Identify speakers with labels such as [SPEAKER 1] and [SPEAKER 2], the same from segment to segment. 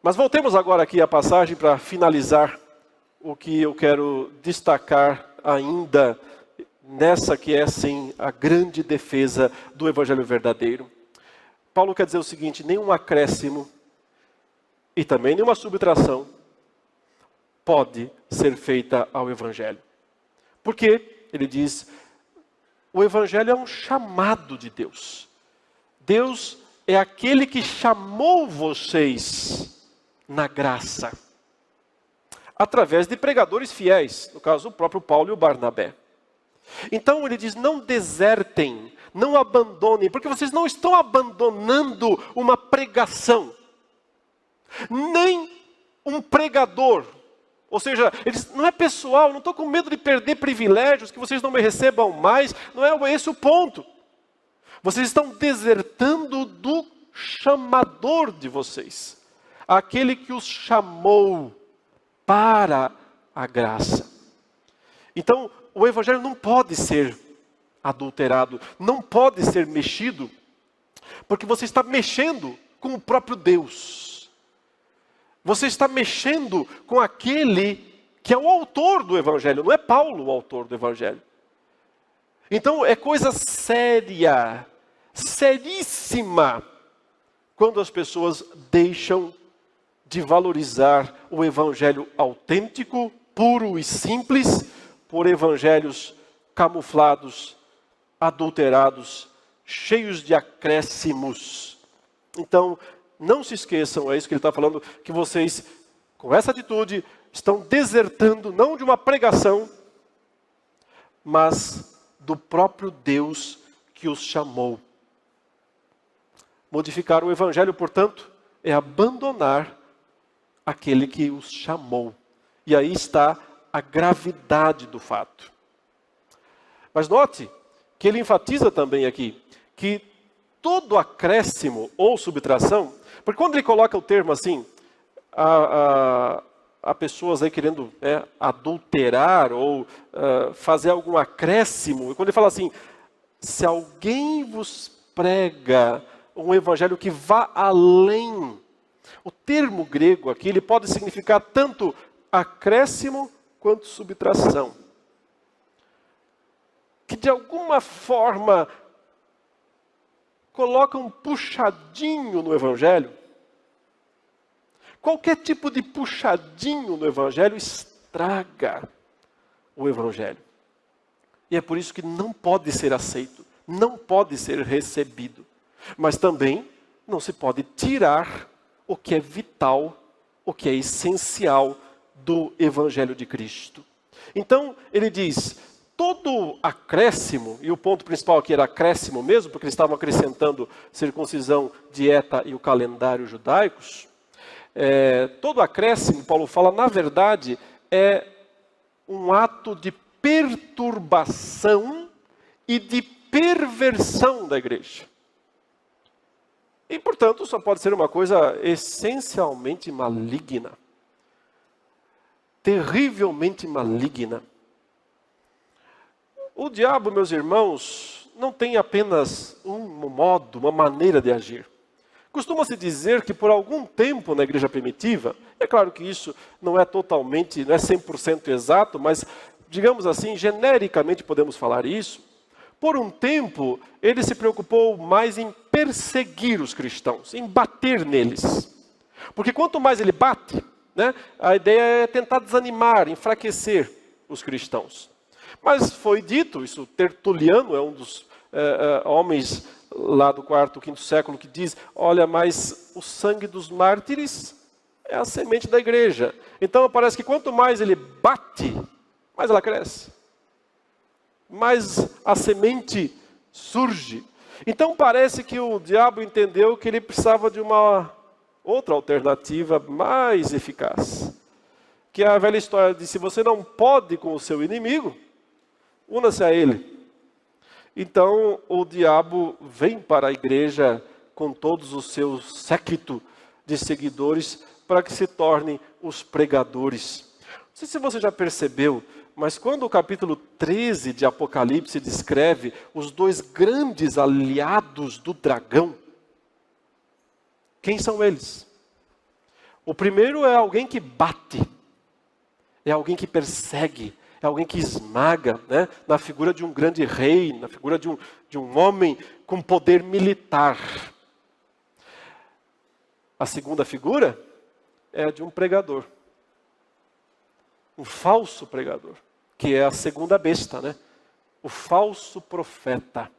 [SPEAKER 1] Mas voltemos agora aqui à passagem para finalizar o que eu quero destacar ainda nessa que é, sim, a grande defesa do Evangelho verdadeiro. Paulo quer dizer o seguinte: nenhum acréscimo e também nenhuma subtração pode ser feita ao Evangelho. Porque, ele diz, o Evangelho é um chamado de Deus. Deus é aquele que chamou vocês na graça, através de pregadores fiéis, no caso o próprio Paulo e o Barnabé. Então ele diz, não desertem, não abandonem, porque vocês não estão abandonando uma pregação, nem um pregador. Ou seja, ele diz, não é pessoal, não estou com medo de perder privilégios, que vocês não me recebam mais, não é esse o ponto. Vocês estão desertando do chamador de vocês, aquele que os chamou para a graça. Então, o Evangelho não pode ser adulterado, não pode ser mexido, porque você está mexendo com o próprio Deus. Você está mexendo com aquele que é o autor do Evangelho, não é Paulo o autor do Evangelho. Então, é coisa séria, seríssima, quando as pessoas deixam de valorizar o Evangelho autêntico, puro e simples, por evangelhos camuflados, adulterados, cheios de acréscimos. Então, não se esqueçam, é isso que ele está falando, que vocês, com essa atitude, estão desertando, não de uma pregação, mas do próprio Deus que os chamou. Modificar o Evangelho, portanto, é abandonar aquele que os chamou. E aí está a gravidade do fato. Mas note que ele enfatiza também aqui, que todo acréscimo ou subtração, porque quando ele coloca o termo assim, há pessoas aí querendo adulterar ou fazer algum acréscimo, e quando ele fala assim, se alguém vos prega um evangelho que vá além, o termo grego aqui, ele pode significar tanto acréscimo quanto subtração. Que de alguma forma coloca um puxadinho no evangelho. Qualquer tipo de puxadinho no evangelho estraga o evangelho. E é por isso que não pode ser aceito, não pode ser recebido. Mas também não se pode tirar o que é vital, o que é essencial do Evangelho de Cristo. Então, ele diz, todo acréscimo, e o ponto principal aqui era acréscimo mesmo, porque eles estavam acrescentando circuncisão, dieta e o calendário judaicos, todo acréscimo, Paulo fala, na verdade, é um ato de perturbação e de perversão da igreja. E, portanto, só pode ser uma coisa essencialmente maligna. Terrivelmente maligna. O diabo, meus irmãos, não tem apenas um modo, uma maneira de agir. Costuma-se dizer que por algum tempo na igreja primitiva, é claro que isso não é totalmente, não é 100% exato, mas, digamos assim, genericamente podemos falar isso, por um tempo, ele se preocupou mais em perseguir os cristãos, em bater neles. Porque quanto mais ele bate, a ideia é tentar desanimar, enfraquecer os cristãos. Mas foi dito, isso Tertuliano é um dos homens lá do quarto, quinto século, que diz, olha, mas o sangue dos mártires é a semente da igreja. Então parece que quanto mais ele bate, mais ela cresce. Mais a semente surge. Então parece que o diabo entendeu que ele precisava de uma outra alternativa mais eficaz. Que é a velha história de se você não pode com o seu inimigo, una-se a ele. Então o diabo vem para a igreja com todos os seus séquito de seguidores para que se tornem os pregadores. Não sei se você já percebeu, mas quando o capítulo 13 de Apocalipse descreve os dois grandes aliados do dragão, quem são eles? O primeiro é alguém que bate, é alguém que persegue, é alguém que esmaga, né? Na figura de um grande rei, na figura de um homem com poder militar. A segunda figura é a de um pregador, um falso pregador, que é a segunda besta, né? O falso profeta.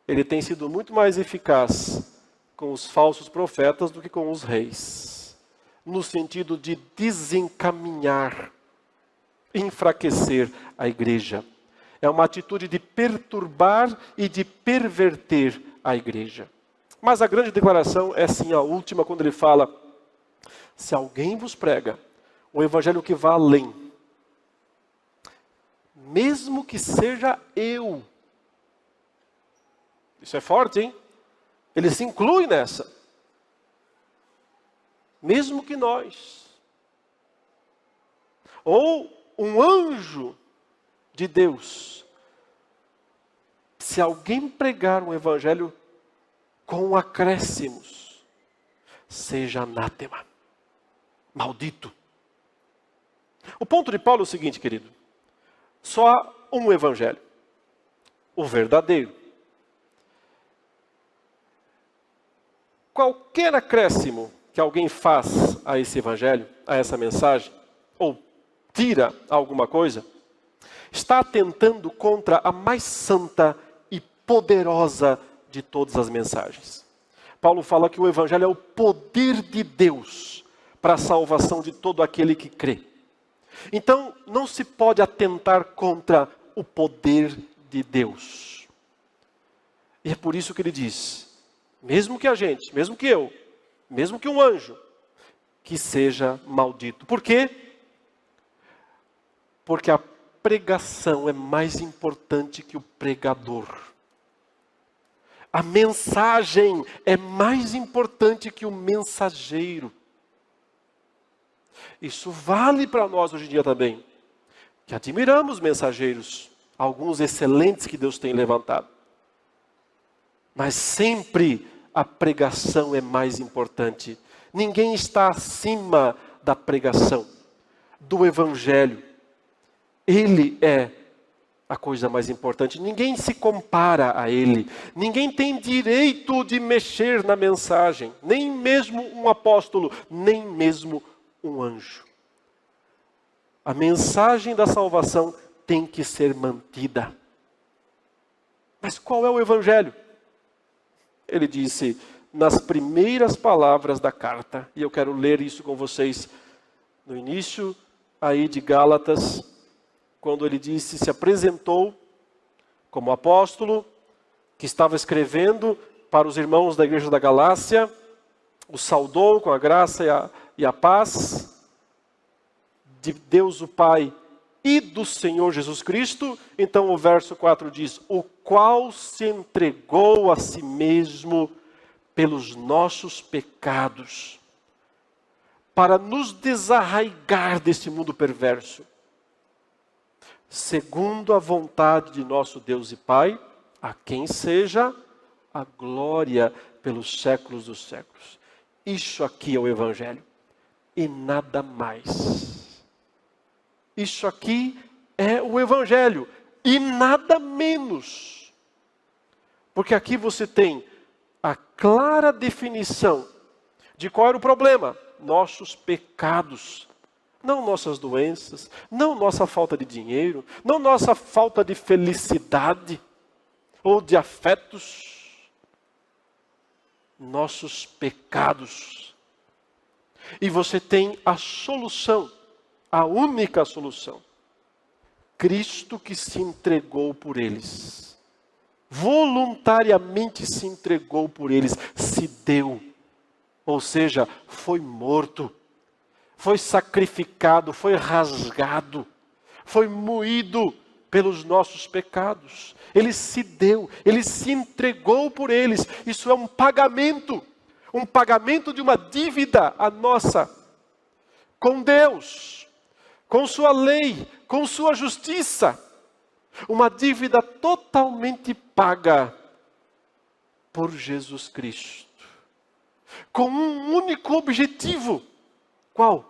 [SPEAKER 1] Ele tem sido muito mais eficaz com os falsos profetas do que com os reis, no sentido de desencaminhar, enfraquecer a igreja. É uma atitude de perturbar e de perverter a igreja. Mas a grande declaração é sim a última, quando ele fala: se alguém vos prega um evangelho que vá além, mesmo que seja eu. Isso é forte, hein? Ele se inclui nessa. Mesmo que nós. Ou um anjo de Deus. Se alguém pregar um evangelho com acréscimos, seja anátema, maldito. O ponto de Paulo é o seguinte, querido. Só há um evangelho, o verdadeiro. Qualquer acréscimo que alguém faz a esse evangelho, a essa mensagem, ou tira alguma coisa, está atentando contra a mais santa e poderosa de todas as mensagens. Paulo fala que o evangelho é o poder de Deus para a salvação de todo aquele que crê. Então, não se pode atentar contra o poder de Deus. E é por isso que ele diz: mesmo que a gente, mesmo que eu, mesmo que um anjo, que seja maldito. Por quê? Porque a pregação é mais importante que o pregador. A mensagem é mais importante que o mensageiro. Isso vale para nós hoje em dia também, que admiramos mensageiros, alguns excelentes que Deus tem levantado. Mas sempre a pregação é mais importante. Ninguém está acima da pregação, do evangelho. Ele é a coisa mais importante. Ninguém se compara a ele. Ninguém tem direito de mexer na mensagem. Nem mesmo um apóstolo, nem mesmo um anjo. A mensagem da salvação tem que ser mantida. Mas qual é o evangelho? Ele disse nas primeiras palavras da carta, e eu quero ler isso com vocês no início aí de Gálatas, quando ele disse, se apresentou como apóstolo, que estava escrevendo para os irmãos da igreja da Galácia, o saudou com a graça e a paz de Deus o Pai e do Senhor Jesus Cristo. Então o verso 4 diz, o qual se entregou a si mesmo pelos nossos pecados, para nos desarraigar deste mundo perverso, segundo a vontade de nosso Deus e Pai, a quem seja a glória pelos séculos dos séculos. Isso aqui é o Evangelho, e nada mais. Isso aqui é o Evangelho, e nada menos. Porque aqui você tem a clara definição de qual era o problema. Nossos pecados, não nossas doenças, não nossa falta de dinheiro, não nossa falta de felicidade ou de afetos. Nossos pecados. E você tem a solução, a única solução. Cristo que se entregou por eles. Voluntariamente se entregou por eles, se deu. Ou seja, foi morto, foi sacrificado, foi rasgado, foi moído pelos nossos pecados. Ele se deu, ele se entregou por eles. Isso é um pagamento de uma dívida a nossa, com Deus, com sua lei, com sua justiça. Uma dívida totalmente paga por Jesus Cristo. com um único objetivo. Qual?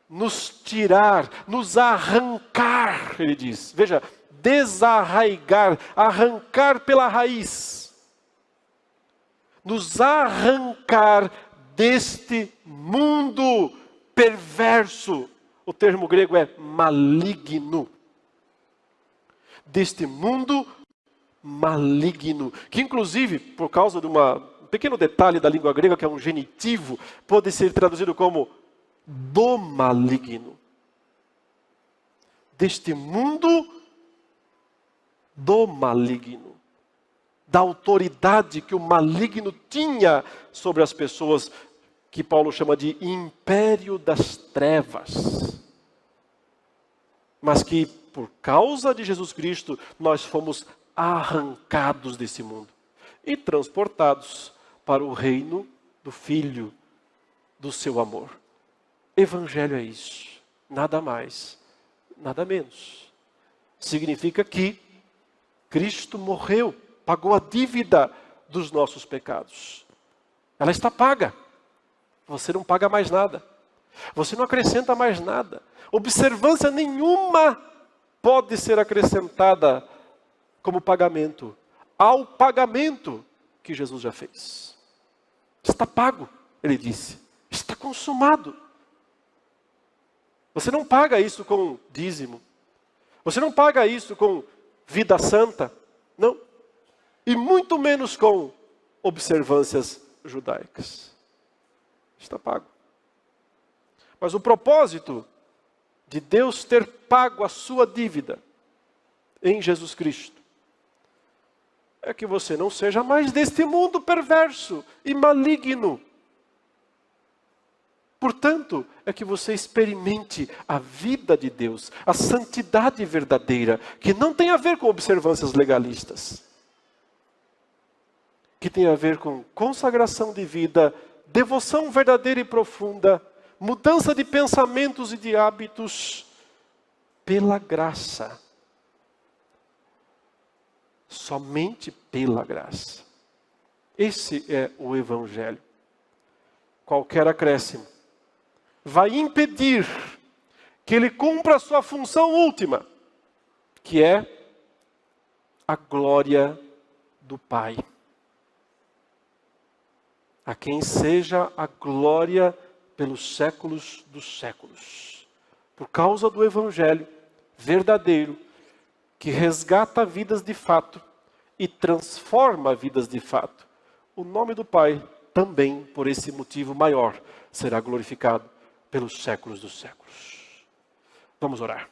[SPEAKER 1] Nos tirar, nos arrancar, ele diz. Veja, desarraigar, arrancar pela raiz. Nos arrancar deste mundo perverso. O termo grego é maligno. Deste mundo maligno. Que inclusive, por causa de um pequeno detalhe da língua grega, que é um genitivo, pode ser traduzido como do maligno. Deste mundo do maligno. Da autoridade que o maligno tinha sobre as pessoas, que Paulo chama de império das trevas. Mas que, por causa de Jesus Cristo, nós fomos arrancados desse mundo e transportados para o reino do Filho do seu amor. Evangelho é isso, nada mais, nada menos. Significa que Cristo morreu, pagou a dívida dos nossos pecados. Ela está paga. Você não paga mais nada. Você não acrescenta mais nada. Observância nenhuma pode ser acrescentada como pagamento ao pagamento que Jesus já fez. Está pago, ele disse. Está consumado. Você não paga isso com dízimo. Você não paga isso com vida santa. Não. E muito menos com observâncias judaicas. Está pago. Mas o propósito de Deus ter pago a sua dívida em Jesus Cristo é que você não seja mais deste mundo perverso e maligno. Portanto, é que você experimente a vida de Deus, a santidade verdadeira, que não tem a ver com observâncias legalistas, que tem a ver com consagração de vida, devoção verdadeira e profunda, mudança de pensamentos e de hábitos, pela graça. Somente pela graça. Esse é o Evangelho. Qualquer acréscimo vai impedir que ele cumpra a sua função última, que é a glória do Pai. A quem seja a glória pelos séculos dos séculos. Por causa do Evangelho verdadeiro, que resgata vidas de fato e transforma vidas de fato. O nome do Pai também, por esse motivo maior, será glorificado pelos séculos dos séculos. Vamos orar.